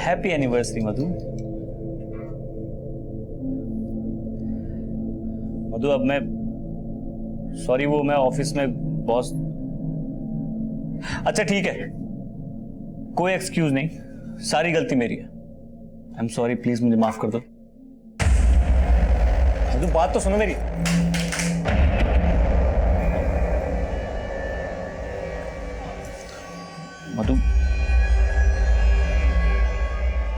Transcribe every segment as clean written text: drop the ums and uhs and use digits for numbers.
Happy anniversary मधु। मधु अब मैं sorry, वो मैं ऑफिस में बॉस। अच्छा ठीक है, कोई एक्सक्यूज नहीं, सारी गलती मेरी है। आई एम सॉरी, प्लीज मुझे माफ कर दो। मधु बात तो सुनो मेरी। मधु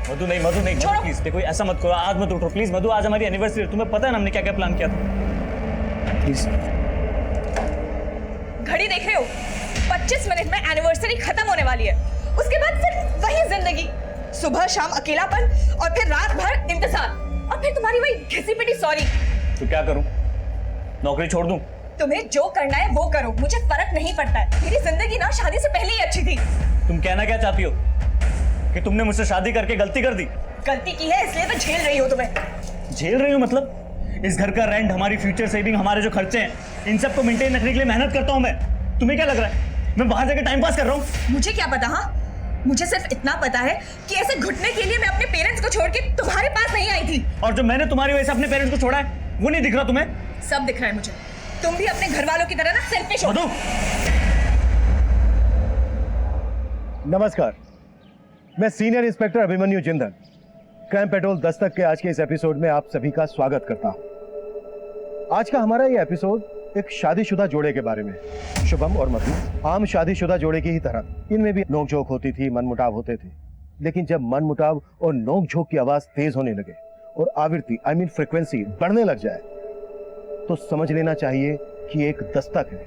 मधु नहीं, मधु नहीं, प्लीज देखो ऐसा मत करो, आज मत उठो प्लीज। मधु आज हमारी एनिवर्सरी है, तुम्हें पता है ना हमने क्या क्या प्लान किया था। प्लीज। घड़ी देख रहे हो? 25 मिनट में एनिवर्सरी खत्म होने वाली है, उसके बाद फिर वही जिंदगी, सुबह शाम अकेलापन और फिर रात भर इंतजार और फिर तुम्हारी वही घिसी पिटी सॉरी। तो क्या करूं? नौकरी छोड़ दूं? तुम्हें जो करना है वो करो, मुझे फर्क नहीं पड़ता है। मेरी जिंदगी ना शादी से पहले ही अच्छी थी। तुम कहना क्या चाहती हो कि तुमने मुझसे शादी करके गलती कर दी? गलती की है इसलिए तो झेल रही हो तुम्हें। झेल रही हूँ मतलब? इस घर का रेंट, हमारी फ्यूचर सेविंग, हमारे जो खर्चे हैं, इन सब को मेंटेन रखने के लिए मेहनत करता हूँ मैं। तुम्हें क्या लग रहा है मैं बाहर जाकर टाइम पास कर रहा हूँ? मुझे क्या पता। हाँ, मुझे सिर्फ इतना पता है कि ऐसे घुटने के लिए मैं अपने पेरेंट्स को छोड़ के तुम्हारे पास नहीं आई थी। और जो मैंने तुम्हारी वजह से अपने पेरेंट्स को छोड़ा है वो नहीं दिख रहा तुम्हें? सब दिख रहा है मुझे। तुम भी अपने घर वालों की तरह ना सेल्फिश हो। नमस्कार, मैं senior inspector Abhimanyu Jindal crime petrol Dastak के आज के इस एपिसोड में आप सभी का स्वागत करता हूं। आज का हमारा ये एपिसोड एक शादीशुदा जोड़े के बारे में। शुभम और मधु आम शादीशुदा जोड़े की ही तरह इनमें भी नोकझोंक होती थी, मनमुटाव होते थे। लेकिन जब मनमुटाव और नोकझोंक की आवाज तेज होने लगे और आवृत्ति फ्रीक्वेंसी बढ़ने लग जाए तो समझ लेना चाहिए कि एक दस्तक है।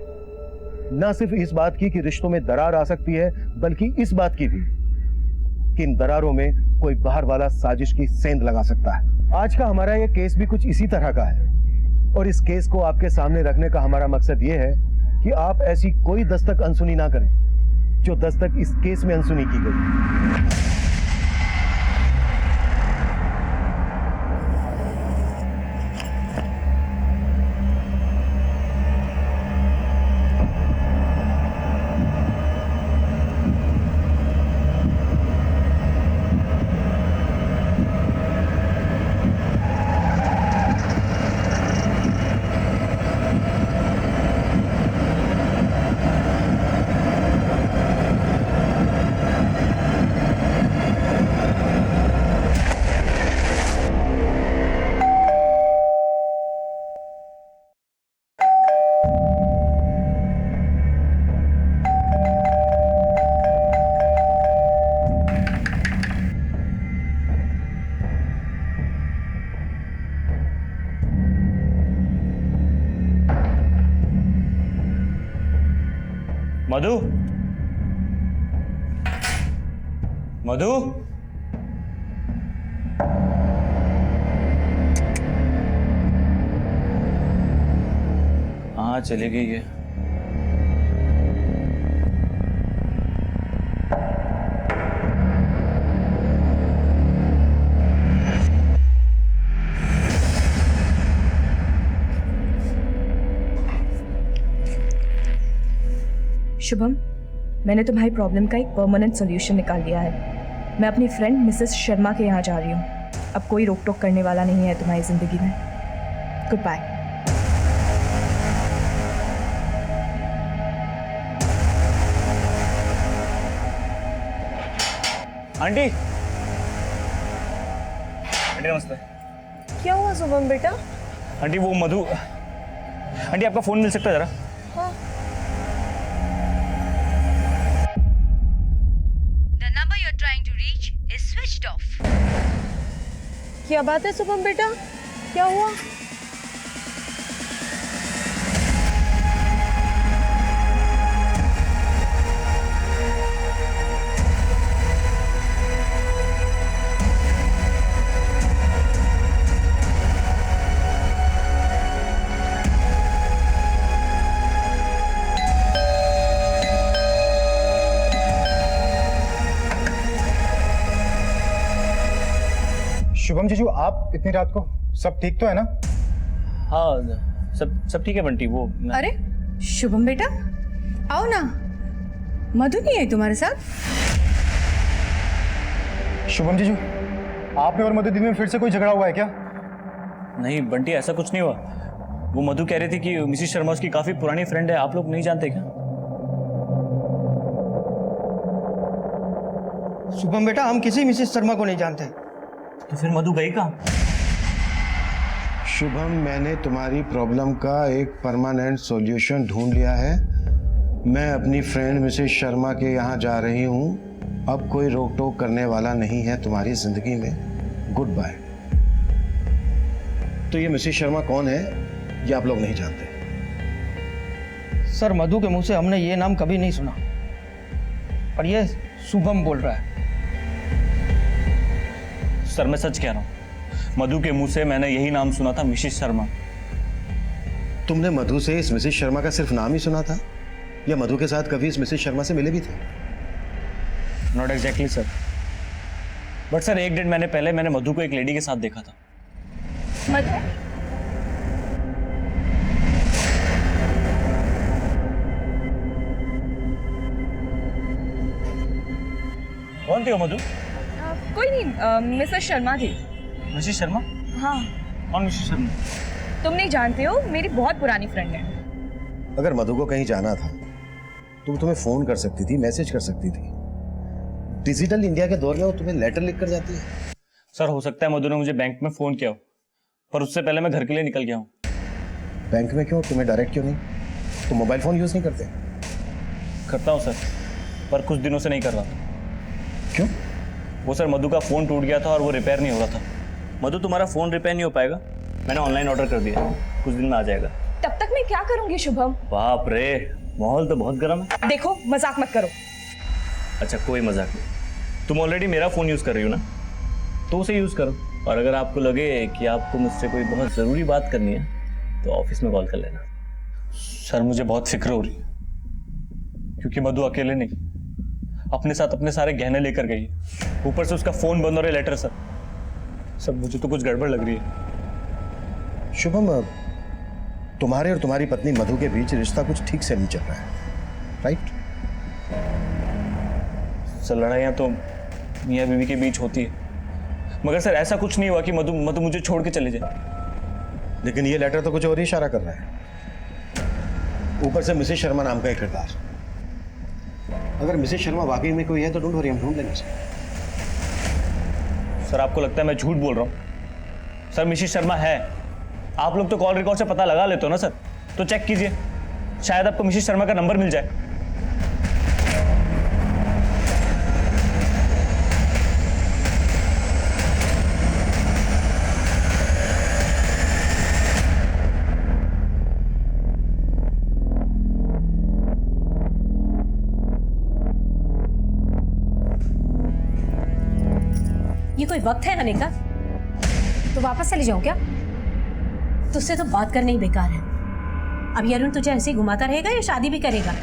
न सिर्फ इस बात की कि रिश्तों में दरार आ सकती है, बल्कि इस बात की भी कि इन दरारों में कोई बाहर वाला साजिश की सेंध लगा सकता है। आज का हमारा ये केस भी कुछ इसी तरह का है और इस केस को आपके सामने रखने का हमारा मकसद ये है कि आप ऐसी कोई दस्तक अनसुनी ना करें जो दस्तक इस केस में अनसुनी की गई। मधु, मधु, हाँ चली गई है। शुभम, मैंने तुम्हारी प्रॉब्लम का एक परमानेंट सॉल्यूशन निकाल लिया है। मैं अपनी फ्रेंड मिसेस शर्मा के यहाँ जा रही हूँ। अब कोई रोक टोक करने वाला नहीं है तुम्हारी जिंदगी में। Good bye. आंटी, आंटी नमस्ते। क्या हुआ शुभम बेटा? आंटी वो मधु, आंटी आपका फोन मिल सकता है जरा? हाँ। क्या बात है शुभम बेटा, क्या हुआ? शुभम जीजू, आप इतनी रात को, सब ठीक तो है ना? हाँ सब ठीक है बंटी। वो अरे शुभम बेटा, आओ ना। मधु नहीं है तुम्हारे साथ? शुभम जीजू, आपने और मधु दीदी में फिर से कोई झगड़ा हुआ है क्या? नहीं बंटी, ऐसा कुछ नहीं हुआ। वो मधु कह रही थी कि मिसिस शर्मा उसकी काफी पुरानी फ्रेंड है, आप लोग नहीं जानते क्या? शुभम बेटा, हम किसी मिसेस शर्मा को नहीं जानते। तो फिर मधु गई कहाँ? शुभम, मैंने तुम्हारी प्रॉब्लम का एक परमानेंट सॉल्यूशन ढूंढ लिया है। मैं अपनी फ्रेंड मिसेस शर्मा के यहाँ जा रही हूँ। अब कोई रोक टोक करने वाला नहीं है तुम्हारी जिंदगी में। Goodbye. तो ये मिसेस शर्मा कौन है ये आप लोग नहीं जानते? सर, मधु के मुंह से हमने ये नाम कभी नहीं सुना, पर ये शुभम बोल रहा है। सर मैं सच कह रहा हूँ, मधु के मुंह से मैंने यही नाम सुना था, मिसिस शर्मा। तुमने मधु से इस मिसेस शर्मा का सिर्फ नाम ही सुना था, या मधु के साथ कभी इस मिसेस शर्मा से मिले भी थे? Not exactly sir, but sir 1 महीने पहले मैंने मधु को एक लेडी के साथ देखा था। मधु, कौन थी वो मधु? कोई नहीं, मिसेस शर्मा थी। मिसिस शर्मा? हाँ। कौन मिसिस शर्मा? तुम नहीं जानते हो, मेरी बहुत पुरानी फ्रेंड है। अगर मधु को कहीं जाना था तो वो तुम्हें फोन कर सकती थी, मैसेज कर सकती थी। डिजिटल इंडिया के दौर में वो तुम्हें लेटर लिख कर जाती है। सर हो सकता है मधु ने मुझे बैंक में फोन किया हो, पर उससे पहले मैं घर के लिए निकल गया हूँ। बैंक में क्यों? तुम्हें डायरेक्ट क्यों नहीं? तुम मोबाइल फोन यूज नहीं करते? करता हूँ सर, पर कुछ दिनों से नहीं कर रहा था। क्यों? वो सर मधु का फोन टूट गया था और वो रिपेयर नहीं हो रहा था। मधु तुम्हारा फोन रिपेयर नहीं हो पाएगा, मैंने ऑनलाइन ऑर्डर कर दिया, कुछ दिन में आ जाएगा। तब तक मैं क्या करूंगी शुभम? बाप रे, माहौल तो बहुत गर्म है। देखो, मजाक मत करो। अच्छा कोई मजाक नहीं, तुम ऑलरेडी मेरा फोन यूज कर रही हो ना, तो उसे यूज करो। और अगर आपको लगे कि आपको मुझसे कोई बहुत जरूरी बात करनी है तो ऑफिस में कॉल कर लेना। सर मुझे बहुत फिक्र हो रही है, क्योंकि मधु अकेले नहीं, अपने साथ अपने सारे गहने लेकर गई है, ऊपर से उसका फोन बंद हो रहा है, लेटर। सर मुझे तो कुछ गड़बड़ लग रही है। शुभम, तुम्हारे और तुम्हारी पत्नी मधु के बीच रिश्ता कुछ ठीक से नहीं चल रहा है, राइट? सर लड़ाइयाँ तो मियाँ बीवी के बीच होती है, मगर सर ऐसा कुछ नहीं हुआ कि मधु मुझे छोड़ के चले जाए। लेकिन ये लेटर तो कुछ और ही इशारा कर रहा है। ऊपर से मिसेस शर्मा नाम का एक किरदार। अगर मिसेस शर्मा वाकई में कोई है तो डोंट वरी, हम ढूंढ लेंगे। सर आपको लगता है मैं झूठ बोल रहा हूँ? सर मिसेस शर्मा है, आप लोग तो कॉल रिकॉर्ड से पता लगा लेते हो ना सर, तो चेक कीजिए, शायद आपको मिसेस शर्मा का नंबर मिल जाए। ये कोई वक्त है आने का? तो वापस चली जाऊं क्या? तुझसे तो बात करना ही बेकार है। अब ये अरुण तुझे ऐसे ही घुमाता रहेगा या शादी भी करेगा?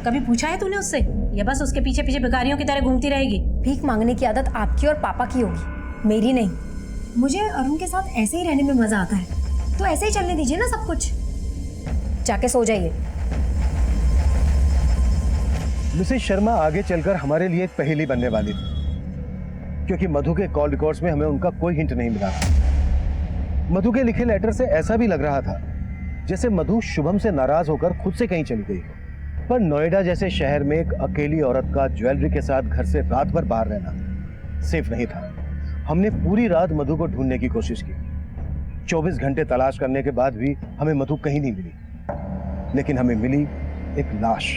कभी पूछा है तूने उससे, या बस उसके पीछे पीछे भिखारियों की तरह घूमती रहेगी? भीख मांगने की आदत आपकी और पापा की होगी, मेरी नहीं। मुझे अरुण के साथ ऐसे ही रहने में मजा आता है, तो ऐसे ही चलने दीजिए ना सब कुछ। जाके सो जाइए। मिसेस शर्मा आगे चलकर हमारे लिए एक पहेली बनने वाली थी, क्योंकि मधु के कॉल रिकॉर्ड्स में हमें उनका कोई हिंट नहीं मिला था। मधु के लिखे लेटर से ऐसा भी लग रहा था जैसे मधु शुभम से नाराज होकर खुद से कहीं चली गई हो। पर नोएडा जैसे शहर में एक अकेली औरत का ज्वेलरी के साथ घर से रात भर बाहर रहना सेफ नहीं था। हमने पूरी रात मधु को ढूंढने की कोशिश की। 24 घंटे तलाश करने के बाद भी हमें मधु कहीं नहीं मिली, लेकिन हमें मिली एक लाश।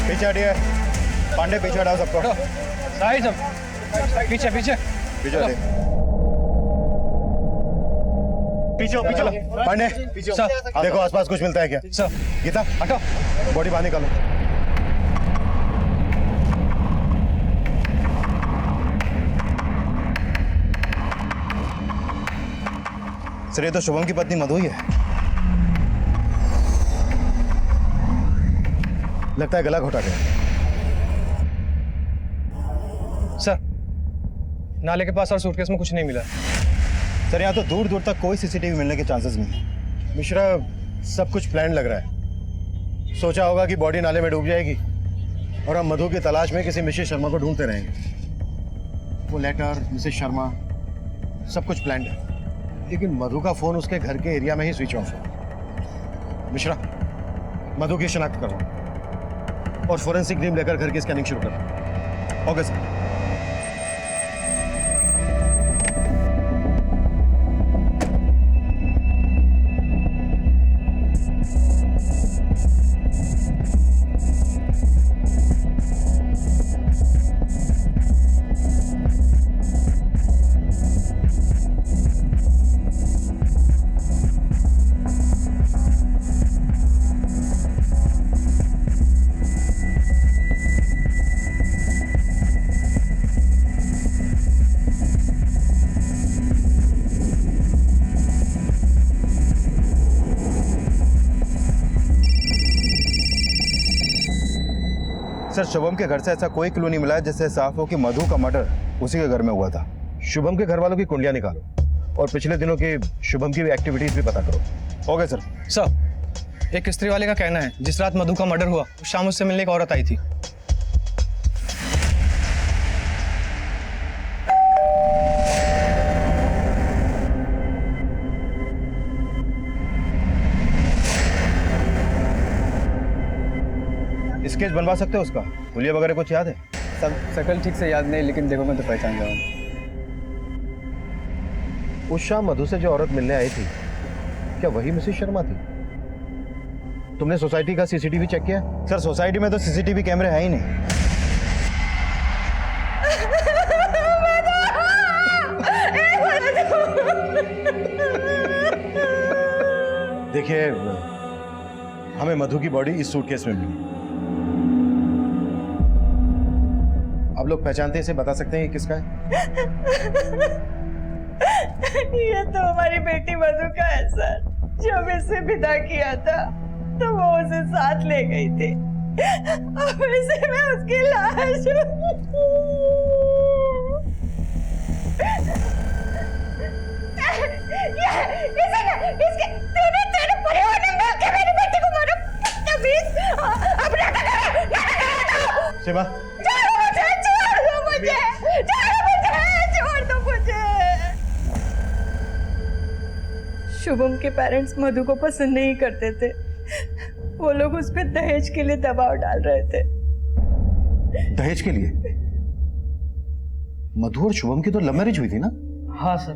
पीछे हटिए, पांडे पीछे हटाओ सबको। साई सब पीछे पीछे पीछे हटिए। पीछे हो, पीछे लो। पांडे पीछे हो। देखो आसपास कुछ मिलता है क्या? सर गीता हटो, बॉडी बाहर निकालो। सर ये तो शुभम की पत्नी मधु ही है। लगता है गला घोटा गया। सर, नाले के पास और सूटकेस में कुछ नहीं मिला। सर यहाँ तो दूर दूर तक कोई सीसीटीवी मिलने के चांसेस नहीं है। मिश्रा, सब कुछ प्लान लग रहा है। सोचा होगा कि बॉडी नाले में डूब जाएगी और हम मधु की तलाश में किसी मिसेस शर्मा को ढूंढते रहेंगे। वो लेटर, मिसेस शर्मा, सब कुछ प्लान है, लेकिन मधु का फोन उसके घर के एरिया में ही स्विच ऑफ है। मिश्रा, मधु की शिनाख्त करो और फोरेंसिक टीम लेकर घर की स्कैनिंग शुरू करो। Okay sir. सर, शुभम के घर से ऐसा कोई क्लू नहीं मिला है जिससे साफ हो कि मधु का मर्डर उसी के घर में हुआ था। शुभम के घर वालों की कुंडलियां निकालो और पिछले दिनों की शुभम की एक्टिविटीज भी पता करो। Okay sir. सर, एक स्त्री वाले का कहना है जिस रात मधु का मर्डर हुआ शाम उससे मिलने एक औरत आई थी। स्केच बनवा सकते हो उसका? हुलिया वगैरह कुछ याद है? सब शकल ठीक से याद नहीं, लेकिन देखो मैं तो पहचान जाऊंगा। उस शाम मधु से जो औरत मिलने आई थी, क्या वही मिसेस शर्मा थी? तुमने सोसाइटी का सीसीटीवी चेक किया? सर, सोसाइटी में तो सीसीटीवी कैमरे है ही नहीं। देखिए, हमें मधु की बॉडी इस सूटकेस में मिली। आप लोग पहचानते हैं इसे, बता सकते हैं ये किसका है? ये तो हमारी बेटी मधु का है सर। जब इसे विदा किया था तो वो उसे साथ ले गई थी। अब इसे मैं उसकी लाश तेरे परिवार ने मिलकर मेरी बेटी को मारा। सिमा, शुभम के पेरेंट्स मधु को पसंद नहीं करते थे। वो लोग उस पर दहेज के लिए दबाव डाल रहे थे। दहेज के लिए? मधु और शुभम की तो लव मैरिज हुई थी ना? हाँ सर।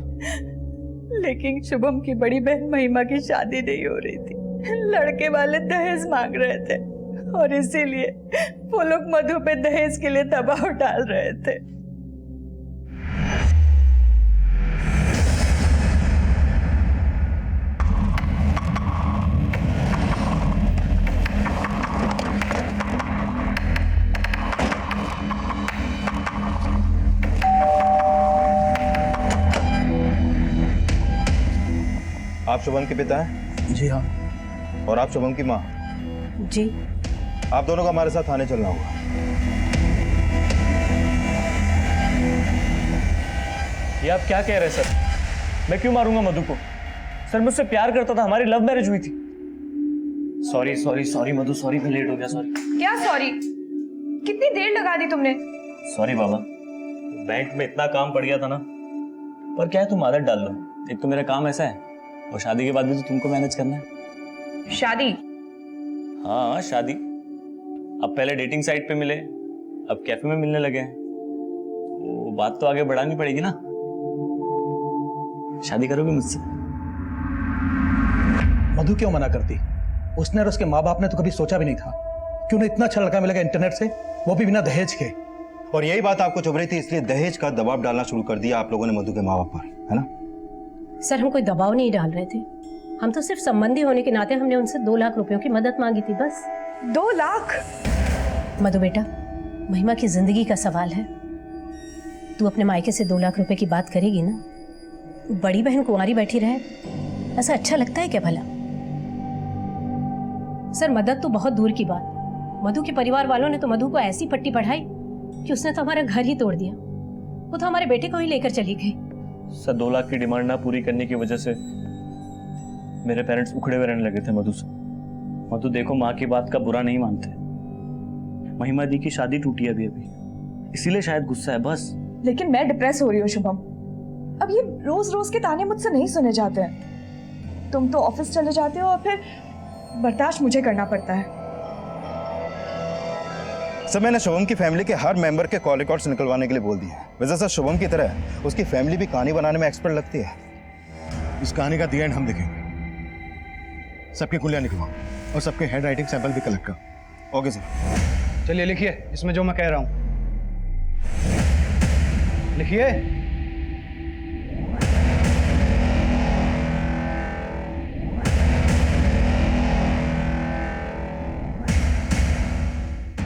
लेकिन शुभम की बड़ी बहन महिमा की शादी नहीं हो रही थी। लड़के वाले दहेज मांग रहे थे और इसीलिए वो लोग मधु पे दहेज के लिए दबाव डाल रहे थे। आप शुभम के पिता हैं? जी हाँ। और आप शुभम की माँ? जी। आप दोनों को हमारे साथ थाने चलना होगा। ये आप क्या कह रहे हैं सर? मैं क्यों मारूंगा मधु को? सर मुझसे प्यार करता था, हमारी लव मैरिज हुई थी। सॉरी सॉरी सॉरी मधु, सॉरी मैं लेट हो गया, सॉरी। क्या सॉरी? कितनी देर लगा दी तुमने? सॉरी बाबा, बैंक में इतना काम पड़ गया था ना। पर क्या है, तुम आदत डाल लो। एक तो मेरा काम ऐसा है और शादी के बाद भी तो तुमको मैनेज करना है। शादी? हाँ शादी। अब पहले डेटिंग साइट पे मिले, अब कैफे में मिलने लगे हैं। वो बात तो आगे बढ़ानी पड़ेगी ना। शादी करोगे मुझसे? मधु क्यों मना करती? उसने और उसके माँ बाप ने तो कभी सोचा भी नहीं था कि उन्हें इतना अच्छा लड़का मिलेगा इंटरनेट से, वो भी बिना दहेज के। और यही बात आपको चुभ रही थी, इसलिए दहेज का दबाव डालना शुरू कर दिया आप लोगों ने मधु के माँ बाप पर, है ना? सर, हम कोई दबाव नहीं डाल रहे थे। हम तो सिर्फ संबंधी होने के नाते हमने उनसे 2 लाख रुपयों की मदद मांगी थी, बस। 2 लाख? मधु बेटा, महिमा की जिंदगी का सवाल है। तू अपने मायके से 2 लाख रुपए की बात करेगी ना? बड़ी बहन कुंवारी बैठी रहे, ऐसा अच्छा लगता है क्या भला? सर, मदद तो बहुत दूर की बात, मधु के परिवार वालों ने तो मधु को ऐसी पट्टी पढ़ाई कि उसने तो हमारा घर ही तोड़ दिया। वो तो हमारे बेटे को ही लेकर चली गई। सर 2 लाख की डिमांड ना पूरी करने की वजह से मेरे पेरेंट्स उखड़े हुए रहने लगे थे मधु से। मधु देखो, माँ की बात का बुरा नहीं मानते। महिमा दी की शादी टूटी अभी अभी, इसीलिए शायद गुस्सा है बस। लेकिन मैं डिप्रेस हो रही हूँ शुभम। अब ये रोज रोज के ताने मुझसे नहीं सुने जाते हैं। तुम तो ऑफिस चले जाते हो और फिर बर्दाश्त मुझे करना पड़ता है। सर मैंने शुभम की फैमिली के हर मेंबर के कॉल रिकॉर्ड्स निकलवाने के लिए बोल दिए। वैसे सर शुभम की तरह उसकी फैमिली भी कहानी बनाने में एक्सपर्ट लगती है। इस कहानी का दी एंड हम देखेंगे। सबके कुलियां निकलवाओ और सबके हैंड राइटिंग सैंपल भी कलेक्ट करो। Okay sir. चलिए लिखिए इसमें जो मैं कह रहा हूं, लिखिए।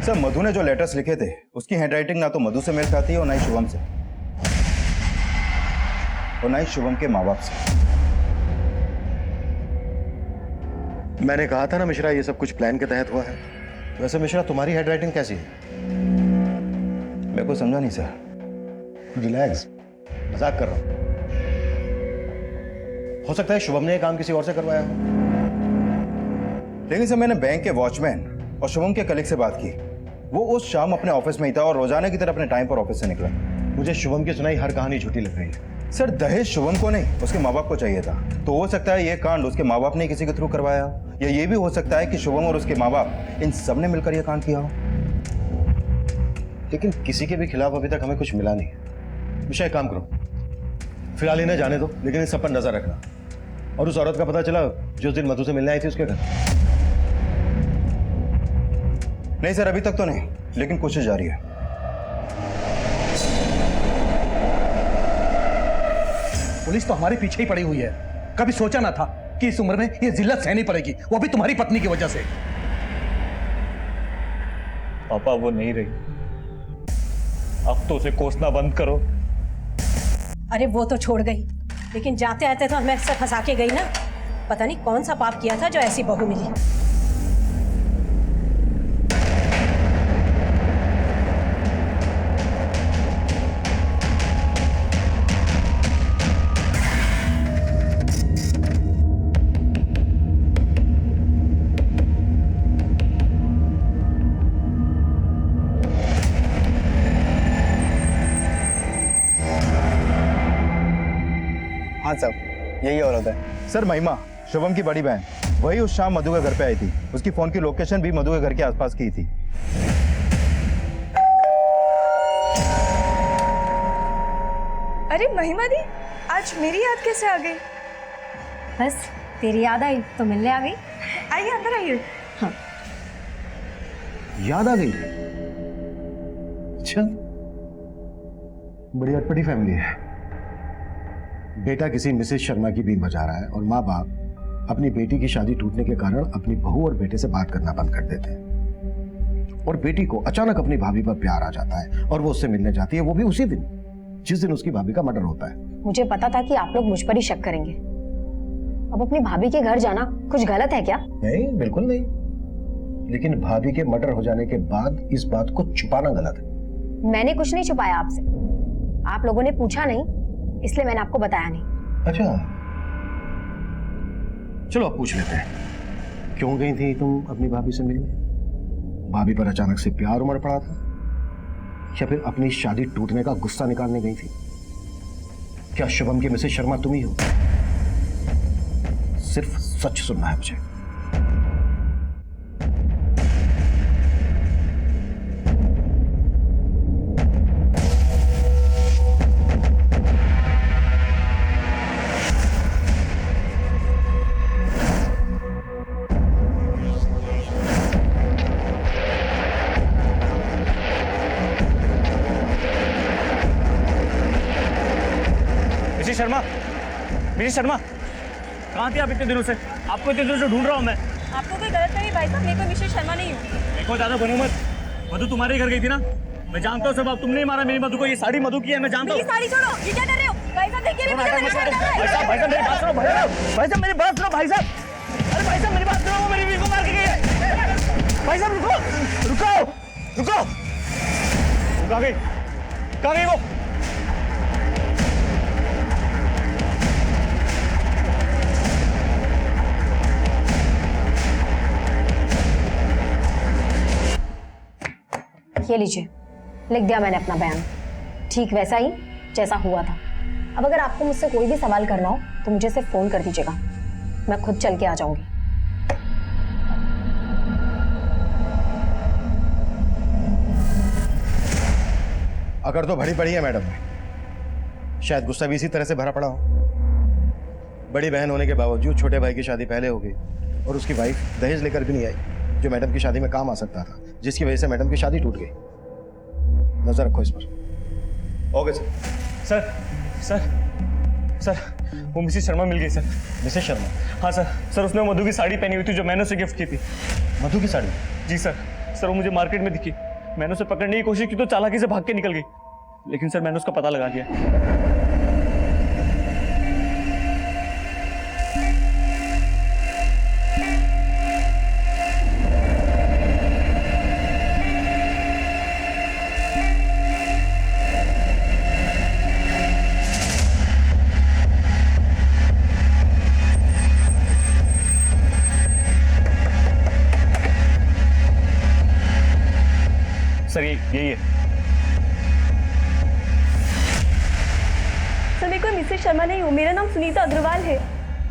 सर मधु ने जो लेटर्स लिखे थे उसकी हैंडराइटिंग ना तो मधु से मेल खाती है और ना ही शुभम से, और ना ही शुभम के माँ बाप से। मैंने कहा था ना मिश्रा, ये सब कुछ प्लान के तहत हुआ है। वैसे मिश्रा, तुम्हारी हैंडराइटिंग कैसी है? मेरे को समझा नहीं सर। रिलैक्स, मजाक कर रहा हूं। हो सकता है शुभम ने ये काम किसी और से करवाया हो। लेकिन सर मैंने बैंक के वॉचमैन और शुभम के कलीग से बात की। वो उस शाम अपने ऑफिस में ही था और रोजाना की तरह अपने टाइम पर ऑफिस से निकला। मुझे शुभम की सुनाई हर कहानी झूठी लग रही है। सर दहेज शुभम को नहीं, उसके माँ बाप को चाहिए था। तो हो सकता है ये कांड उसके माँ बाप ने किसी के थ्रू करवाया, या ये भी हो सकता है कि शुभम और उसके माँ बाप इन सब ने मिलकर यह कांड किया हो। लेकिन किसी के भी खिलाफ अभी तक हमें कुछ मिला नहीं है। मिश्रा, एक काम करो, फिलहाल इन्हें जाने दो, लेकिन इस सब पर नजर रखना। और उस औरत का पता चला जो उस दिन मधु से मिलने आई थी उसके घर? नहीं सर, अभी तक तो नहीं, लेकिन कोशिश जारी है। पुलिस तो हमारे पीछे ही पड़ी हुई है। कभी सोचा ना था कि इस उम्र में ये जिल्लत सहनी पड़ेगी, वो भी तुम्हारी पत्नी की वजह से। पापा वो नहीं रही, अब तो उसे कोसना बंद करो। अरे वो तो छोड़ गई, लेकिन जाते आते तो हमें ऐसे फंसा के गई ना। पता नहीं कौन सा पाप किया था जो ऐसी बहू मिली। हाँ साहब, यही औरत है। सर महिमा, शुभम की बड़ी बहन, वही उस शाम मधु के घर पे आई थी। उसकी फोन की लोकेशन भी मधु के घर के आसपास की थी। अरे महिमा दी, आज मेरी याद कैसे आ गई? बस तेरी याद आई तो मिलने आ गई। आइए अंदर आइए। याद आ गई? अच्छा, बड़ी अटपटी फैमिली है। बेटा किसी मिसेस शर्मा की बीन बजा रहा है और माँ बाप अपनी बेटी की शादी टूटने के कारण अपनी बहू और बेटे से बात करना बंद कर देते हैं। और बेटी को अचानक अपनी भाभी पर प्यार आ जाता है और वो उससे मिलने जाती है, वो भी उसी दिन जिस दिन उसकी भाभी का मर्डर होता है। मुझे पता था कि आप लोग मुझ पर ही शक करेंगे। अब अपनी भाभी के घर जाना कुछ गलत है क्या? नहीं, बिल्कुल नहीं। लेकिन भाभी के मर्डर हो जाने के बाद इस बात को छुपाना गलत है। मैंने कुछ नहीं छुपाया आपसे। आप लोगों ने पूछा नहीं, इसलिए मैंने आपको बताया नहीं। अच्छा, चलो अब पूछ लेते हैं, क्यों गई थी तुम अपनी भाभी से मिलने? भाभी पर अचानक से प्यार उमड़ पड़ा था, या फिर अपनी शादी टूटने का गुस्सा निकालने गई थी? क्या शुभम की मिसेस शर्मा तुम ही हो? सिर्फ सच सुनना है मुझे। शर्मा, मिसेस शर्मा, कहाँ थी आप इतने दिनों से? आपको इतने दिनों से ढूंढ रहा हूँ मैं। आपको कोई गलत नहीं भाई साहब, मैं कोई मिसेस शर्मा नहीं हूँ। देखो ज्यादा बनो मत। मधु तुम्हारे घर गई थी ना, मैं जानता हूँ सब। आप तुमने ही मारा मेरी मधु को। ये साड़ी मधु की है, मैं जानता हूँ। साड़ी छोड़ो, ये क्या कर रहे हो भाई साहब? देखिए भाई साहब मेरी बात सुनो। भाई साहब मेरी बात सुनो। भाई साहब, अरे भाई साहब मेरी बात सुनो। वो मेरी बीवी को मार के गई है। भाई साहब रुको, रुको, रुको। कहाँ गई? कहाँ गई वो? ये लीजिए, लिख दिया मैंने अपना बयान, ठीक वैसा ही जैसा हुआ था। अब अगर आपको मुझसे कोई भी सवाल करना हो तो मुझे सिर्फ फोन कर दीजिएगा, मैं खुद चल के आ जाऊंगी। अगर तो भरी पड़ी है मैडम में, शायद गुस्सा भी इसी तरह से भरा पड़ा हो। बड़ी बहन होने के बावजूद छोटे भाई की शादी पहले हो गई और उसकी वाइफ दहेज लेकर भी नहीं आई, जो मैडम की शादी में काम आ सकता था, जिसकी वजह से मैडम की शादी टूट गई। नजर रखो इस पर। Okay sir. Sir sir sir वो मिसेस शर्मा मिल गई सर। मिसेस शर्मा? हाँ सर। सर उसने मधु की साड़ी पहनी हुई थी जो मैंने उसे गिफ्ट की थी। मधु की साड़ी? जी सर। सर वो मुझे मार्केट में दिखी, मैंने उसे पकड़ने की कोशिश की तो चालाकी से भाग के निकल गई, लेकिन सर मैंने उसका पता लगा लिया। सर यही है। सर मैं कोई मिसेस शर्मा नहीं हूँ, मेरा नाम सुनीता अग्रवाल है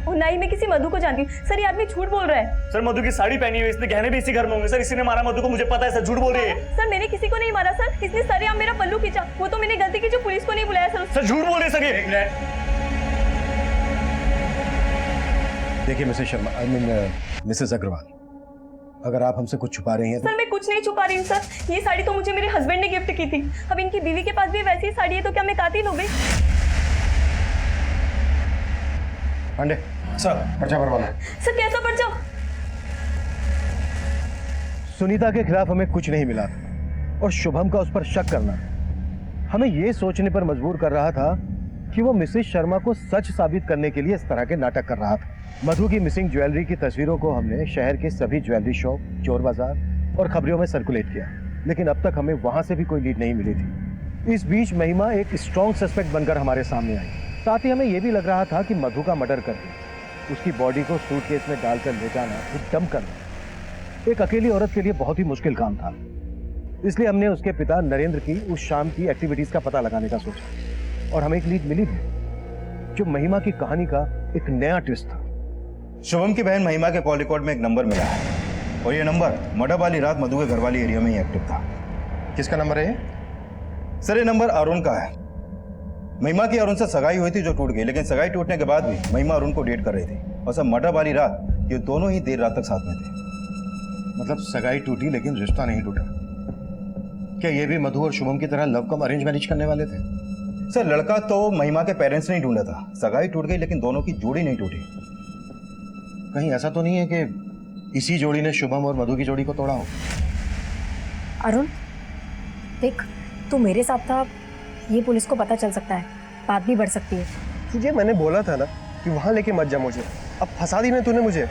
और ना ही मैं किसी मधु को जानती हूँ। सर ये आदमी झूठ बोल रहा है। सर मधु की साड़ी पहनी हुई, इसने गहने भी इसी घर में होंगे। सर इसी ने मारा मधु को, मुझे पता है। सर झूठ बोल रही है। सर मैंने किसी को नहीं मारा सर, इसने सरेआम मेरा पल्लू खींचा, वो तो मैंने गलती की जो पुलिस को नहीं बुलाया सर। सर झूठ बोल रहे सर ये। देखिए Mrs Sharma, I mean Mrs Agrawal, अगर आप हमसे कुछ छुपा रही हैं तो... सर मैं कुछ नहीं छुपा रही हूँ सर, ये साड़ी तो मुझे मेरे हस्बैंड ने गिफ्ट की थी। अब इनकी बीवी के पास भी वैसी ही साड़ी है तो क्या मैं कातिल हो गई? पांडे सर, पर्चा भरवाना। सर कैसा पर्चा? सुनीता के खिलाफ हमें कुछ नहीं मिला था और शुभम का उस पर शक करना हमें यह सोचने पर मजबूर कर रहा था कि वो मिसेस शर्मा को सच साबित करने के लिए इस तरह के नाटक कर रहा था। मधु की मिसिंग ज्वेलरी की तस्वीरों को हमने शहर के सभी ज्वेलरी शॉप, चोर बाजार और खबरों में सर्कुलेट किया, लेकिन अब तक हमें वहां से भी कोई लीड नहीं मिली थी। इस बीच महिमा एक स्ट्रॉन्ग सस्पेक्ट बनकर हमारे सामने आई। साथ ही हमें यह भी लग रहा था कि मधु का मर्डर करके उसकी बॉडी को सूटकेस में डालकर ले जाना, डंप करना एक अकेली औरत के लिए बहुत ही मुश्किल काम था। इसलिए हमने उसके पिता नरेंद्र की उस शाम की एक्टिविटीज का पता लगाने का सोचा और हमें एक लीड मिली भी, जो महिमा की कहानी का एक नया ट्विस्ट था। शुभम की बहन महिमा के कॉल रिकॉर्ड में एक नंबर मिला है और ये नंबर मर्डर वाली रात मधु के घर वाली एरिया में ही एक्टिव था। किसका नंबर है? सर ये नंबर अरुण का है। महिमा की अरुण से सगाई हुई थी जो टूट गई, लेकिन सगाई टूटने के बाद भी महिमा अरुण को डेट कर रही थी और सर मर्डर वाली रात ये दोनों ही देर रात तक साथ में थे। मतलब सगाई टूटी लेकिन रिश्ता नहीं टूटा। क्या ये भी मधु और शुभम की तरह लव कम अरेंज मैरिज करने वाले थे? सर लड़का तो महिमा के पेरेंट्स ने ही ढूंढा था, सगाई टूट गई लेकिन दोनों की जोड़ी नहीं टूटी। कहीं ऐसा तो नहीं है कि इसी जोड़ी ने शुभम और मधु की जोड़ी को तोड़ा हो? अरुण देख, तू मेरे साथ था, ये पुलिस को पता चल सकता है, बात भी बढ़ सकती है। तुझे मैंने बोला था ना कि वहां लेके मत जा मुझे, अब फंसा दी ना तूने मुझे।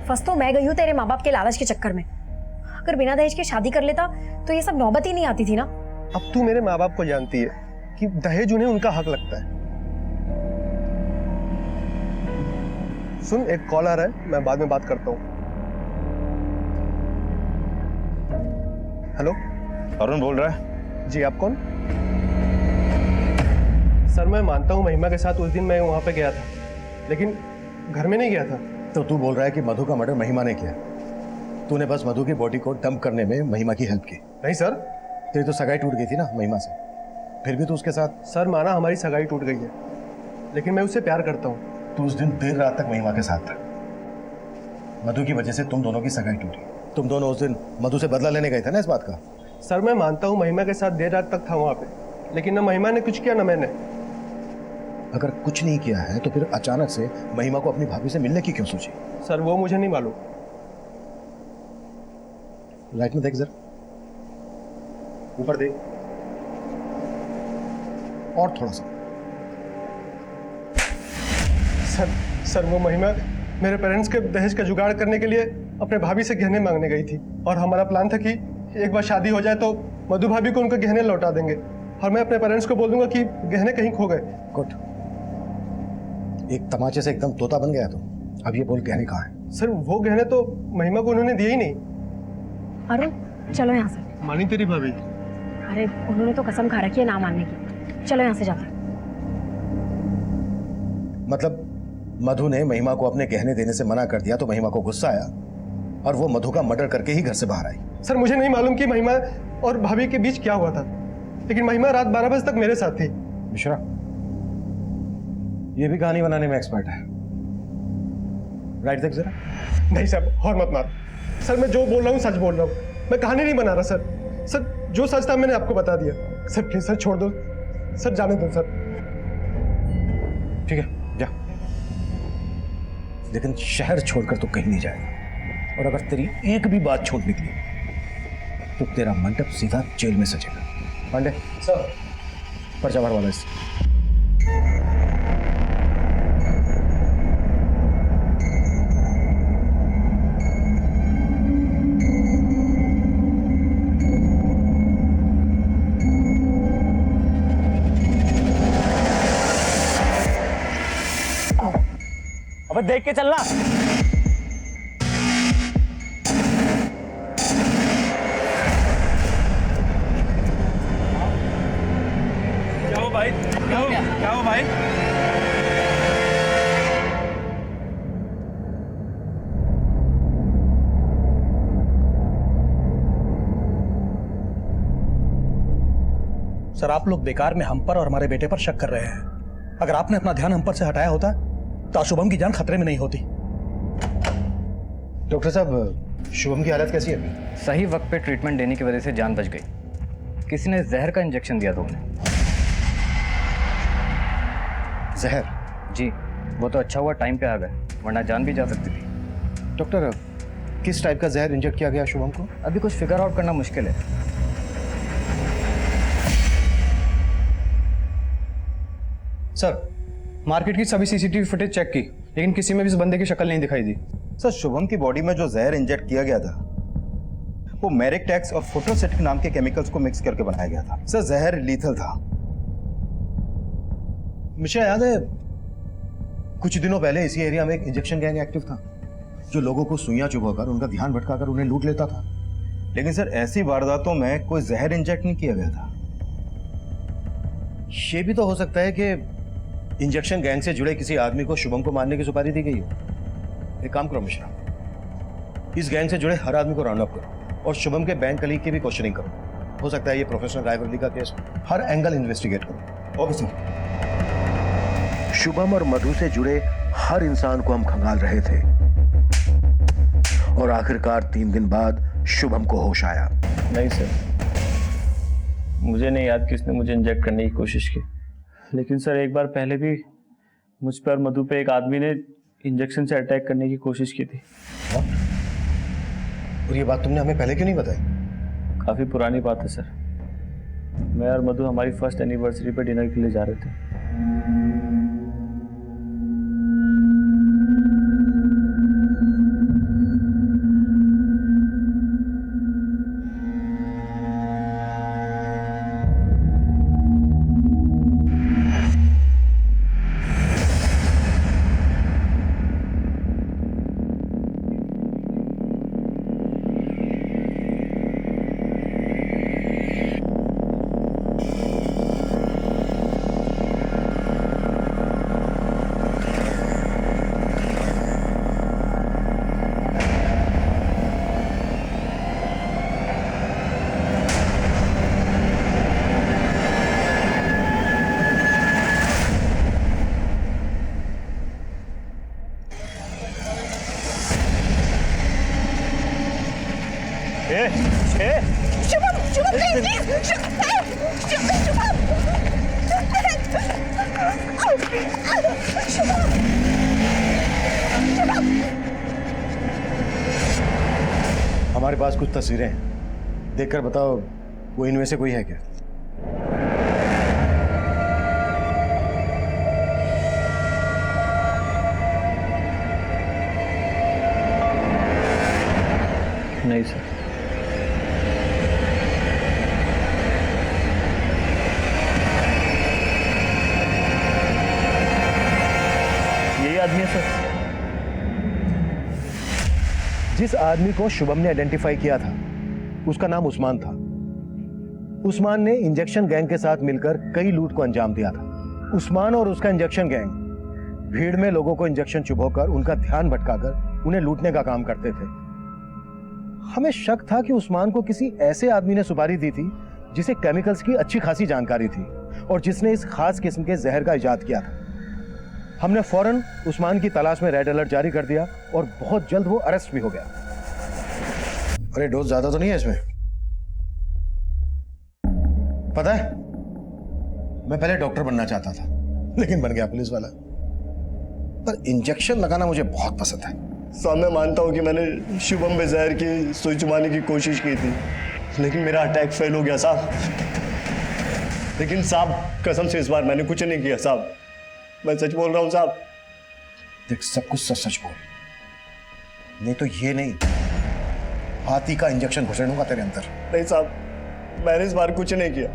फंस तो मैं गई हूँ तेरे माँ बाप के लालच के चक्कर में। अगर बिना दहेज के शादी कर लेता तो ये सब नौबत ही नहीं आती थी ना। अब तू मेरे माँ बाप को जानती है कि दहेज उन्हें उनका हक लगता है। सुन, एक कॉल आ रहा है, मैं बाद में बात करता हूँ। हेलो, अरुण बोल रहा है। जी आप कौन? सर मैं मानता हूँ महिमा के साथ उस दिन मैं वहाँ पे गया था, लेकिन घर में नहीं गया था। तो तू बोल रहा है कि मधु का मर्डर महिमा ने किया? तूने बस मधु की बॉडी को डंप करने में महिमा की हेल्प की? नहीं सर। तेरी तो सगाई टूट गई थी ना महिमा से, फिर भी तू उसके साथ? सर माना हमारी सगाई टूट गई है, लेकिन मैं उससे प्यार करता हूँ। तू उस दिन देर रात तक महिमा के साथ था, मधु की वजह से तुम दोनों की सगाई टूटी। तुम दोनों उस दिन मधु से बदला लेने गए थे ना इस बात का? सर मैं मानता हूँ महिमा के साथ देर रात तक था वहाँ पे, लेकिन ना महिमा ने कुछ किया ना मैंने। अगर कुछ नहीं किया है तो फिर अचानक से महिमा को अपनी भाभी से मिलने की क्यों सोची? सर वो मुझे नहीं मालूम। लाइट में देख जरा, ऊपर देख, और थोड़ा सा। सर वो महिमा मेरे पेरेंट्स के दहेज का जुगाड़ करने के लिए अपने भाभी से गहने मांगने गई थी और हमारा प्लान था कि एक बार शादी हो जाए तो मधु भाभी को उनके गहने लौटा देंगे और मैं अपने पेरेंट्स को बोल दूंगा कि गहने कहीं खो गए। गुड, एक तमाचे से एकदम तोता बन गया तो। अब ये बोल गहने कहाँ हैं? सर वो गहने तो महिमा को उन्होंने दिए ही नहीं। अरुण चलो यहाँ से। मानी तेरी भाभी? अरे उन्होंने तो कसम खा रखी है ना मानने की। चलो यहाँ से जाते हैं। मतलब मधु ने महिमा को अपने गहने देने से मना कर दिया तो महिमा को गुस्सा आया और वो मधु का मर्डर करके ही घर से बाहर आई। सर मुझे नहीं मालूम कि महिमा और भाभी के बीच क्या हुआ था, लेकिन महिमा रात 12 बजे तक मेरे साथ थी। मिश्रा, ये भी कहानी बनाने में एक्सपर्ट है। राइट देख जरा। नहीं सर, और मत मार सर, मैं जो बोल रहा हूँ सच बोल रहा हूँ, मैं कहानी नहीं बना रहा सर। सर जो सच था मैंने आपको बता दिया। सर प्लीज सर छोड़ दो सर, जाने दो सर। ठीक है जा, लेकिन शहर छोड़कर तो कहीं नहीं जाएगा, और अगर तेरी एक भी बात छूट निकली तो तेरा मंडप सीधा जेल में सजेगा। पांडे सर, पर्चा भरवा लो इससे। अबे देख के चलना। क्या हो भाई? क्या हो भाई? सर आप लोग बेकार में हम पर और हमारे बेटे पर शक कर रहे हैं। अगर आपने अपना ध्यान हम पर से हटाया होता तो आज शुभम की जान खतरे में नहीं होती। डॉक्टर साहब, शुभम की हालत कैसी है अभी? सही वक्त पे ट्रीटमेंट देने की वजह से जान बच गई। किसी ने जहर का इंजेक्शन दिया था उन्हें। जहर? जी, वो तो अच्छा हुआ टाइम पे आ गए, वरना जान भी जा सकती थी। डॉक्टर, किस टाइप का जहर इंजेक्ट किया गया शुभम को? अभी कुछ फिगर आउट करना मुश्किल है। सर मार्केट की सभी सीसीटीवी फुटेज चेक की, लेकिन किसी में भी इस बंदे की शक्ल नहीं दिखाई दी। सर शुभम की बॉडी में जो जहर इंजेक्ट किया गया था वो मेरिकटेक्स और फोटोसेटिक नाम के केमिकल्स को मिक्स करके बनाया गया था। सर जहर लीथल था। मुझे याद है कुछ दिनों पहले इसी एरिया में एक इंजेक्शन गैंग एक्टिव था जो लोगों को सुइयां चुभाकर उनका ध्यान भटकाकर उन्हें लूट लेता था। लेकिन सर ऐसी वारदातों में कोई जहर इंजेक्ट नहीं किया गया था। ये भी तो हो सकता है कि इंजेक्शन गैंग से जुड़े किसी आदमी को शुभम को मारने की सुपारी दी गई हो। एक काम करो मिश्रा, इस गैंग से जुड़े हर आदमी को राउंड अप करो और शुभम के बैंक कलीग की भी क्वेश्चनिंग करो। हो सकता है ये प्रोफेसर रायवर्ली का केस, हर एंगल इन्वेस्टिगेट करो। Okay sir. शुभम और मधु से जुड़े हर इंसान को हम खंगाल रहे थे और आखिरकार 3 दिन बाद शुभम को होश आया। नहीं सर, मुझे नहीं याद किसने मुझे इंजेक्ट करने की कोशिश की, लेकिन सर एक बार पहले भी मुझ पर मधु पे एक आदमी ने इंजेक्शन से अटैक करने की कोशिश की थी। और ये बात तुमने हमें पहले क्यों नहीं बताई? काफ़ी पुरानी बात है सर। मैं और मधु हमारी फर्स्ट एनिवर्सरी पे डिनर के लिए जा रहे थे। हमारे पास कुछ तस्वीरें हैं, देखकर बताओ वो इनमें से कोई है क्या? नहीं सर। यही आदमी है सर। जिस आदमी को शुभम ने आइडेंटिफाई किया था उसका नाम उस्मान था। उस्मान ने इंजेक्शन गैंग के साथ मिलकर कई लूट को अंजाम दिया था। उस्मान और उसका इंजेक्शन गैंग भीड़ में लोगों को इंजेक्शन चुभोकर उनका ध्यान भटकाकर उन्हें लूटने का काम करते थे। हमें शक था कि उस्मान को किसी ऐसे आदमी ने सुपारी दी थी जिसे केमिकल्स की अच्छी खासी जानकारी थी और जिसने इस खास किस्म के जहर का इजाद किया था। हमने फौरन उस्मान की तलाश में रेड अलर्ट जारी कर दिया और बहुत जल्द वो अरेस्ट भी हो गया। अरे डोज ज्यादा तो नहीं है इसमें? पता है, मैं पहले डॉक्टर बनना चाहता था लेकिन बन गया पुलिस वाला। पर इंजेक्शन लगाना मुझे बहुत पसंद है। साहब मैं मानता हूँ कि मैंने शुभम पे जहर की सुई चुबाने की कोशिश की थी, लेकिन मेरा अटैक फेल हो गया साहब। लेकिन साहब कसम से इस बार मैंने कुछ नहीं किया साहब, मैं सच बोल रहा हूँ साहब। देख, सब कुछ सच सच बोल, नहीं तो ये नहीं, हाथी का इंजेक्शन घुसेड़ूंगा तेरे अंदर। नहीं साहब, मैंने इस बार कुछ नहीं किया।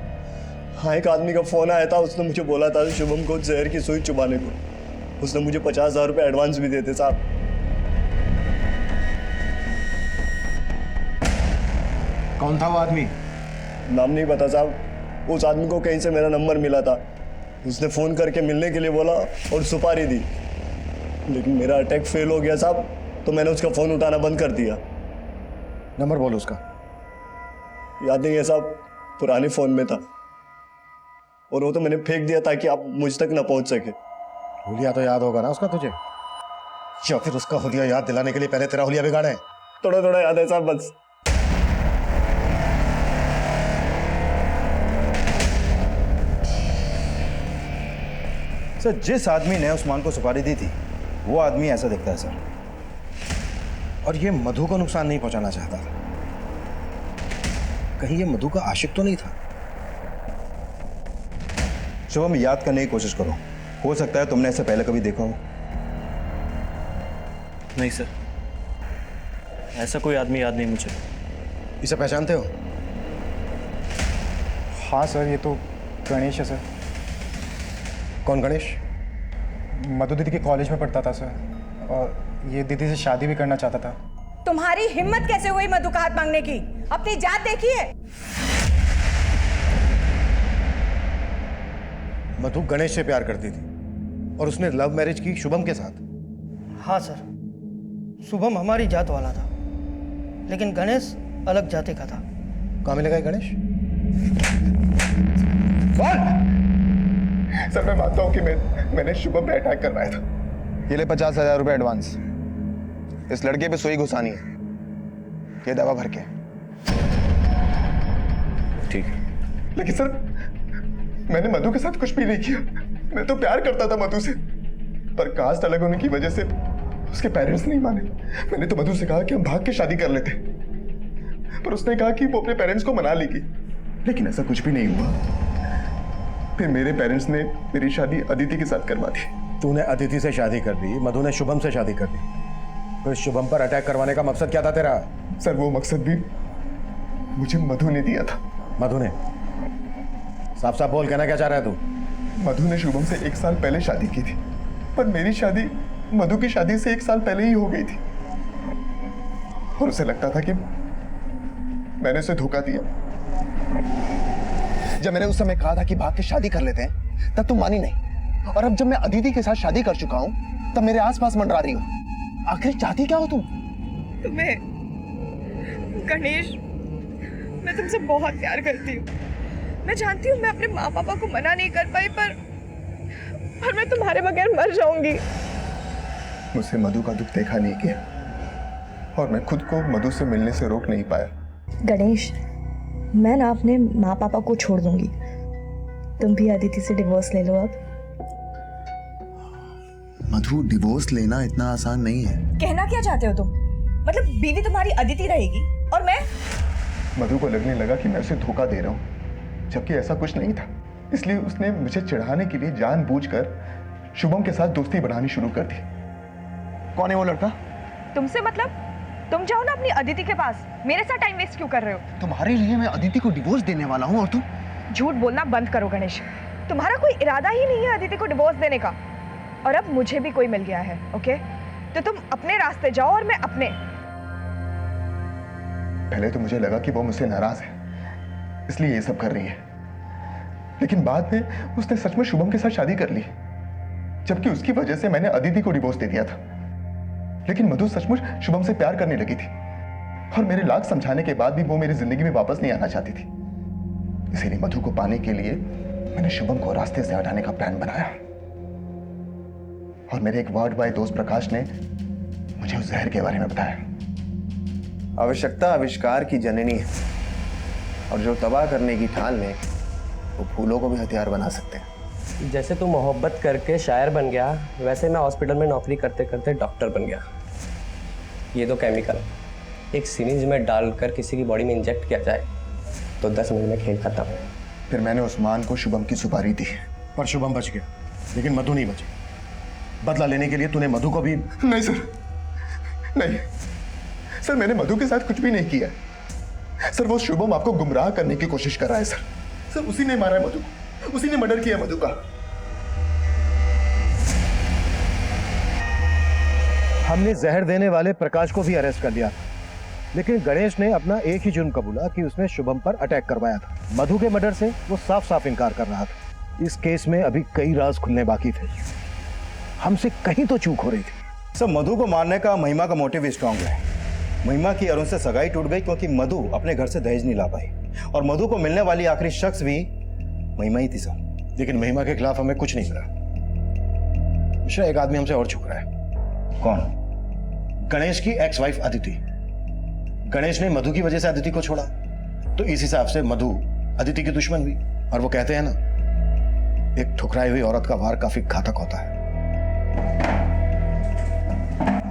हाँ, एक आदमी का फोन आया था, उसने मुझे बोला था शुभम को जहर की सुई चुबाने को। उसने मुझे 50,000 रुपये एडवांस भी देते साहब। कौन था वो आदमी? नाम नहीं पता साहब। उस आदमी को कहीं से मेरा नंबर मिला था, उसने फोन करके मिलने के लिए बोला और सुपारी दी, लेकिन मेरा अटैक फेल हो गया साहब, तो मैंने उसका फोन उठाना बंद कर दिया। नंबर बोलो उसका। याद नहीं है साहब, पुराने फोन में था और वो तो मैंने फेंक दिया ताकि आप मुझ तक ना पहुंच सके। हुलिया तो याद होगा ना उसका तुझे, या फिर उसका हुलिया याद दिलाने के लिए पहले तेरा हुलिया बिगाड़े? थोड़ा थोड़ा याद है साहब बस। सर, जिस आदमी ने उस्मान को सुपारी दी थी वो आदमी ऐसा दिखता है सर। और ये मधु को नुकसान नहीं पहुंचाना चाहता था। कहीं ये मधु का आशिक तो नहीं था? शुभम, याद करने की कोशिश करो, हो सकता है तुमने ऐसे पहले कभी देखा हो। नहीं सर, ऐसा कोई आदमी याद नहीं मुझे। इसे पहचानते हो? हाँ सर, ये तो गणेश है सर। कौन गणेश? मधु दीदी के कॉलेज में पढ़ता था सर, और ये दीदी से शादी भी करना चाहता था। तुम्हारी हिम्मत कैसे हुई मधु का हाथ मांगने की? अपनी जात देखिए। मधु गणेश से प्यार करती थी और उसने लव मैरिज की शुभम के साथ। हाँ सर, शुभम हमारी जात वाला था, लेकिन गणेश अलग जाति का था। कहाँ मिलेगा ये गणेश? सर मैं मानता हूँ कि मैंने शुभम पे अटैक करवाया था। ये ले 50,000 रुपये एडवांस। इस लड़के पे सुई घुसानी है, ये दवा भर के। ठीक है। लेकिन सर मैंने मधु के साथ कुछ भी नहीं किया। मैं तो प्यार करता था मधु से, पर कास्ट अलग होने की वजह से उसके पेरेंट्स नहीं माने। मैंने तो मधु से कहा कि हम भाग के शादी कर लेते, पर उसने कहा कि वो अपने पेरेंट्स को मना लेगी, लेकिन ऐसा कुछ भी नहीं हुआ। फिर मेरे पेरेंट्स ने मेरी शादी अदिति के साथ करवा दी। तूने अदिति से शादी कर दी, मधु ने शुभम से शादी कर दी। तो शुभम पर अटैक करवाने का मकसद क्या था तेरा? सर वो मकसद भी मुझे मधु ने दिया था। मधु ने? साफ साफ बोल, कहना क्या चाह रहा है तू? मधु ने शुभम से 1 साल पहले शादी की थी, पर मेरी शादी मधु की शादी से 1 साल पहले ही हो गई थी, और उसे लगता था कि मैंने उसे धोखा दिया। जब मैंने उस समय कहा था कि भाग के शादी कर लेते हैं, तब तुम मानी नहीं, और अब जब मैं अदिति के साथ शादी कर चुका हूं, तब मेरे आसपास मंडरा रही हो। आखिर चाहती क्या हो तुम? तुम्हें गणेश, मैं तुमसे बहुत प्यार करती हूँ। मैं जानती हूँ मैं अपने माँ पापा को मना नहीं कर पाई, पर मैं तुम्हारे बगैर मर जाऊंगी। मुझसे मधु का दुख देखा नहीं गया, और मैं खुद को मधु से मिलने से रोक नहीं पाया। गणेश, मैं ना अपने माँ पापा को छोड़ दूंगी। तुम भी अदिति से डिवोर्स ले लो अब। मधु, डिवोर्स लेना इतना आसान नहीं है। कहना क्या चाहते हो तुम? मतलब बीवी तुम्हारी अदिति रहेगी और मैं? मधु को लगने लगा कि मैं उसे धोखा दे रहा हूँ, जबकि ऐसा कुछ नहीं था। इसलिए उसने मुझे चिढ़ाने के लिए जानबूझकर शुभम के साथ दोस्ती बढ़ानी शुरू कर दी। कौन है वो लड़का? तुमसे मतलब? तुम जाओ ना अपनी अदिति के पास, मेरे साथ टाइम वेस्ट क्यों कर रहे हो? तुम्हारे लिए मैं अदिति को डिवोर्स देने वाला हूँ, और तुम? झूठ बोलना बंद करो गणेश। तुम्हारा कोई इरादा ही नहीं है अदिति को डिवोर्स देने का, और अब मुझे भी कोई मिल गया है। ओके, तो तुम अपने रास्ते जाओ और मैं अपने। पहले तो मुझे लगा कि वो मुझसे नाराज है, इसलिए ये सब कर रही है। लेकिन बाद में उसने सच में शुभम के साथ शादी कर ली, जबकि उसकी वजह से मैंने अदिति को डिवोर्स दे दिया था। लेकिन मधु सचमुच शुभम से प्यार करने लगी थी, और मेरे लाख समझाने के बाद भी वो मेरी जिंदगी में वापस नहीं आना चाहती थी। इसीलिए मधु को पाने के लिए मैंने शुभम को रास्ते से हटाने का प्लान बनाया, और मेरे एक वार्ड बॉय दोस्त प्रकाश ने मुझे उस जहर के बारे में बताया। आवश्यकता आविष्कार की जननी है, और जो तबाह करने की ठान ले वो फूलों को भी हथियार बना सकते हैं। जैसे तू मोहब्बत करके शायर बन गया, वैसे मैं हॉस्पिटल में नौकरी करते करते डॉक्टर बन गया। ये तो केमिकल एक सिरिंज में डालकर किसी की बॉडी में इंजेक्ट किया जाए तो 10 मिनट में खेल खत्म। फिर मैंने उस्मान को शुभम की सुपारी दी, पर शुभम बच गया, लेकिन मधु नहीं बची। बदला लेने के लिए तूने मधु को भी... नहीं सर, नहीं सर, मैंने मधु के साथ कुछ भी नहीं किया सर। वो शुभम आपको गुमराह करने की कोशिश कर रहा है सर। उसी ने मारा है मधु को, उसी ने मर्डर किया मधु का। हमने जहर देने वाले प्रकाश को भी अरेस्ट कर लिया था, लेकिन गणेश ने अपना एक ही जुर्म कबूला कि उसने शुभम पर अटैक करवाया था। मधु के मर्डर से वो साफ साफ इनकार कर रहा था। इस केस में अभी कई राज खुलने बाकी थे, हमसे कहीं तो चूक हो रही थी। सर, मधु को मारने का महिमा का मोटिव भी स्ट्रांग है। महिमा की अरुण से सगाई टूट गई क्योंकि मधु अपने घर से दहेज नहीं ला पाई, और मधु को मिलने वाली आखिरी शख्स भी महिमा ही थी सर। लेकिन महिमा के खिलाफ हमें कुछ नहीं मिला। मिश्रा, एक आदमी हमसे और छुप रहा है। कौन? गणेश की एक्स वाइफ अदिति। गणेश ने मधु की वजह से अदिति को छोड़ा, तो इस हिसाब से मधु अदिति की दुश्मन हुई। और वो कहते हैं ना, एक ठुकराई हुई औरत का वार काफी घातक होता है।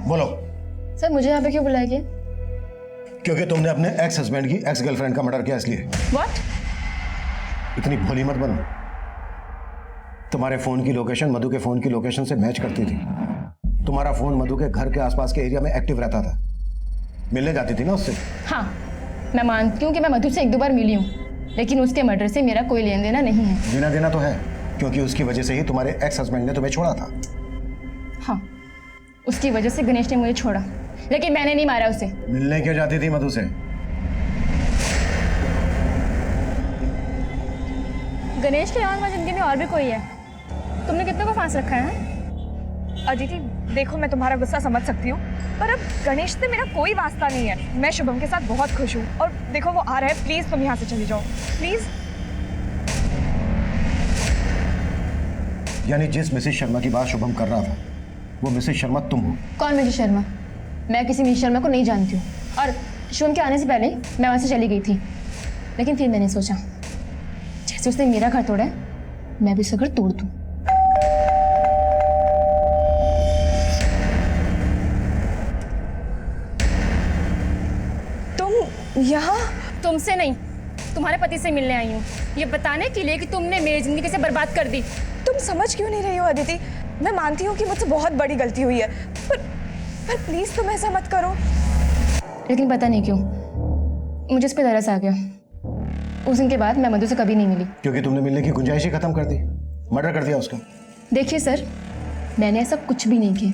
बोलो सर, मुझे यहाँ पे क्यों बुलाया गया? क्योंकि तुमने अपने एक्स हस्बैंड की एक्स गर्लफ्रेंड का मर्डर किया, इसलिए। व्हाट? इतनी भोली मत बनो। तुम्हारे फोन की लोकेशन मधु के फोन की लोकेशन से मैच करती थी। तुम्हारा फोन मधु के घर के आसपास के एरिया में एक्टिव रहता था, मिलने जाती थी ना उससे। हाँ, मैं मानती हूँ कि मैं मधु से 1-2 बार मिली हूँ, लेकिन उसके मर्डर से मेरा कोई लेन देना नहीं है। लेना देना तो है, क्योंकि उसकी वजह से ही तुम्हारे एक्स हस्बैंड ने तुम्हें छोड़ा था। हाँ, उसकी वजह से गणेश ने मुझे छोड़ा, लेकिन मैंने नहीं मारा उसे। मिलने क्यों जाती थी मधु से? गणेश के अलावा जिंदगी में और भी कोई है। तुमने कितने को फांस रखा है? अदिति, देखो मैं तुम्हारा गुस्सा समझ सकती हूँ, पर अब गणेश से मेरा कोई वास्ता नहीं है। मैं शुभम के साथ बहुत खुश हूँ, और देखो वो आ रहा है। प्लीज तुम यहाँ से चली जाओ, प्लीज। यानी जिस मिसेस शर्मा की बात शुभम कर रहा था, वो मिसेस शर्मा तुम हो? कौन मिसेस शर्मा? मैं किसी मिसेस शर्मा को नहीं जानती हूँ, और शुभम के आने से पहले मैं वहाँ से चली गई थी। लेकिन फिर मैंने सोचा, जैसे उसने मेरा घर तोड़ा है, मैं भी उसका घर तोड़ दूँ। यहाँ? तुमसे नहीं, तुम्हारे पति से मिलने आई हूँ, ये बताने के लिए कि तुमने मेरी जिंदगी कैसे बर्बाद कर दी। तुम समझ क्यों नहीं रही हो अदिति? मैं मानती हूँ कि मुझसे बहुत बड़ी गलती हुई है, पर प्लीज तुम ऐसा मत करो। लेकिन पता नहीं क्यों मुझे इस पे तरस आ गया। उस दिन के बाद मैं मधु से कभी नहीं मिली। क्योंकि तुमने मिलने की गुंजाइश ही खत्म कर दी, मर्डर कर दिया उसका। देखिए सर, मैंने ऐसा कुछ भी नहीं किया।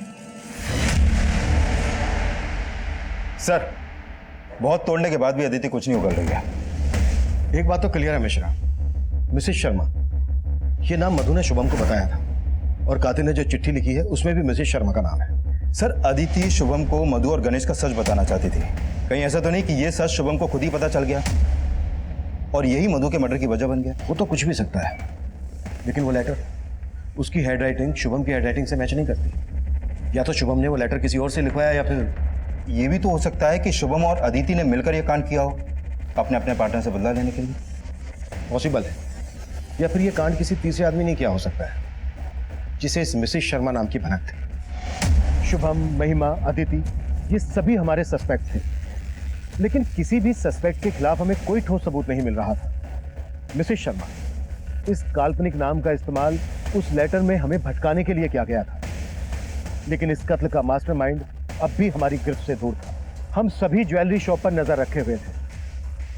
सर, बहुत तोड़ने के बाद भी अदिति कुछ नहीं उगल रही है। एक बात तो क्लियर है मिश्रा, मिसेस शर्मा, ये नाम मधु ने शुभम को बताया था, और कातिल ने जो चिट्ठी लिखी है उसमें भी मिसेस शर्मा का नाम है। सर, अदिति शुभम को मधु और गणेश का सच बताना चाहती थी। कहीं ऐसा तो नहीं कि ये सच शुभम को खुद ही पता चल गया और यही मधु के मर्डर की वजह बन गया? वो तो कुछ भी सकता है, लेकिन वो लेटर, उसकी हैंडराइटिंग शुभम की हैंडराइटिंग से मैच नहीं करती। या तो शुभम ने वो लेटर किसी और से लिखवाया, या फिर ये भी तो हो सकता है कि शुभम और अदिति ने मिलकर यह कांड किया हो, अपने अपने पार्टनर से बदला लेने के लिए। पॉसिबल है। या फिर ये कांड किसी तीसरे आदमी ने किया हो सकता है, जिसे इस मिसेस शर्मा नाम की भनक थी। शुभम, महिमा, अदिति, ये सभी हमारे सस्पेक्ट थे, लेकिन किसी भी सस्पेक्ट के खिलाफ हमें कोई ठोस सबूत नहीं मिल रहा था। मिसेस शर्मा, इस काल्पनिक नाम का इस्तेमाल उस लेटर में हमें भटकाने के लिए किया गया था, लेकिन इस कत्ल का मास्टरमाइंड अब भी हमारी गिरफ्त से दूर था। हम सभी ज्वेलरी शॉप पर नजर रखे हुए थे,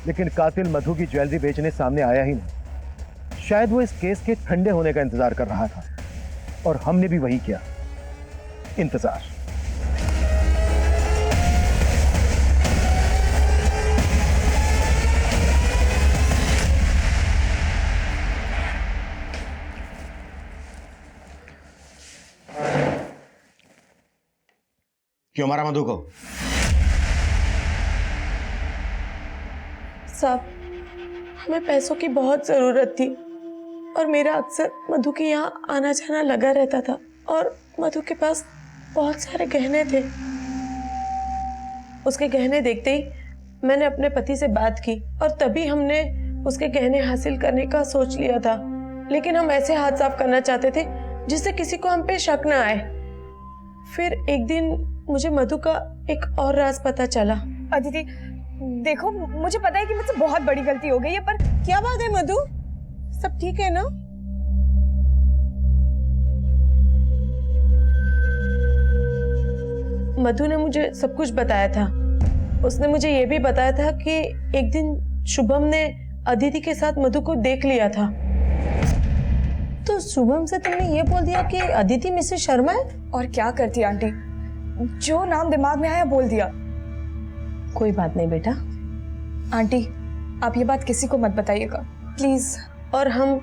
लेकिन कातिल मधु की ज्वेलरी बेचने सामने आया ही नहीं। शायद वो इस केस के ठंडे होने का इंतजार कर रहा था, और हमने भी वही किया, इंतजार। क्यों मारा मधु को? साहब, हमें पैसों की बहुत ज़रूरत थी और मेरा अक्सर मधु के यहाँ आना जाना लगा रहता था और मधु के पास बहुत सारे गहने थे। उसके गहने देखते ही मैंने अपने पति से बात की और तभी हमने उसके गहने हासिल करने का सोच लिया था, लेकिन हम ऐसे हाथ साफ करना चाहते थे जिससे किसी को हम पे शक ना आए। फिर एक दिन मुझे मधु का एक और राज पता चला। अदिति, देखो मुझे पता है कि मुझसे बहुत बड़ी गलती हो गई है, पर क्या बात है मधु, सब ठीक है ना? मधु ने मुझे सब कुछ बताया था। उसने मुझे ये भी बताया था कि एक दिन शुभम ने अदिति के साथ मधु को देख लिया था। तो शुभम से तुमने ये बोल दिया कि अदिति मिसेस शर्मा है? और क्या करती आंटी, जो नाम दिमाग में आया बोल दिया। कोई बात नहीं बेटा। आंटी, आप ये बात किसी को मत बताइएगा प्लीज। और हम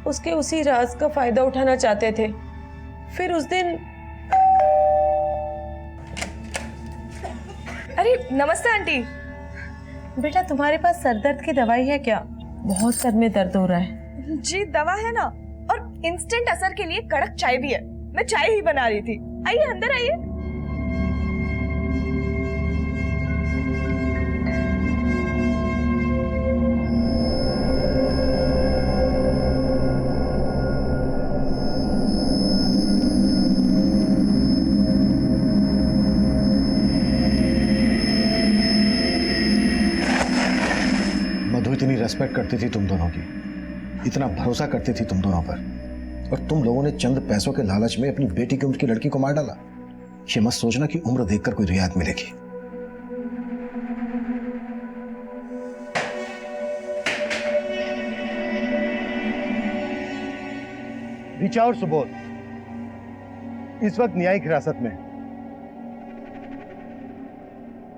उसके उसी राज का फायदा उठाना चाहते थे। फिर उस दिन अरे नमस्ते आंटी। बेटा, तुम्हारे पास सरदर्द की दवाई है क्या? बहुत सर में दर्द हो रहा है। जी दवा है ना, और इंस्टेंट असर के लिए कड़क चाय भी है। मैं चाय ही बना रही थी। आइए अंदर आइए। मधु इतनी रेस्पेक्ट करती थी तुम दोनों की, इतना भरोसा करती थी तुम दोनों पर, और तुम लोगों ने चंद पैसों के लालच में अपनी बेटी की उम्र की लड़की को मार डाला। ये मत सोचना कि उम्र देखकर कोई रियायत मिलेगी। ऋचा और सुबोध इस वक्त न्यायिक हिरासत में।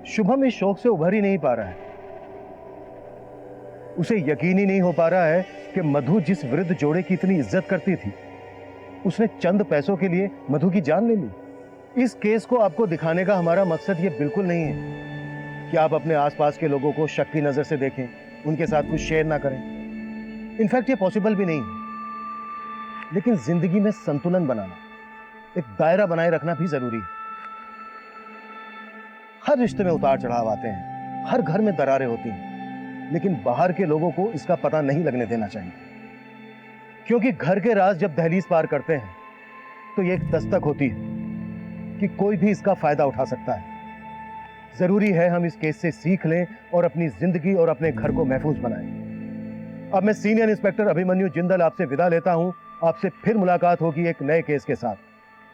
शुभम इस शौक से उभर ही नहीं पा रहा है। उसे यकीन ही नहीं हो पा रहा है कि मधु जिस वृद्ध जोड़े की इतनी इज्जत करती थी, उसने चंद पैसों के लिए मधु की जान ले ली। इस केस को आपको दिखाने का हमारा मकसद ये बिल्कुल नहीं है कि आप अपने आसपास के लोगों को शक की नजर से देखें, उनके साथ कुछ शेयर ना करें। इनफैक्ट ये पॉसिबल भी नहीं है। लेकिन जिंदगी में संतुलन बनाना, एक दायरा बनाए रखना भी जरूरी है। हर रिश्ते में उतार चढ़ाव आते हैं, हर घर में दरारें होती हैं, लेकिन बाहर के लोगों को इसका पता नहीं लगने देना चाहिए, क्योंकि घर के राज जब दहलीज पार करते हैं तो ये एक दस्तक होती है कि कोई भी इसका फायदा उठा सकता है। जरूरी है हम इस केस से सीख लें और अपनी जिंदगी और अपने घर को महफूज बनाएं। अब मैं सीनियर इंस्पेक्टर अभिमन्यु जिंदल आपसे विदा लेता हूं। आपसे फिर मुलाकात होगी एक नए केस के साथ।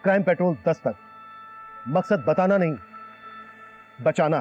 क्राइम पेट्रोल 10 तक। मकसद बताना नहीं, बचाना है।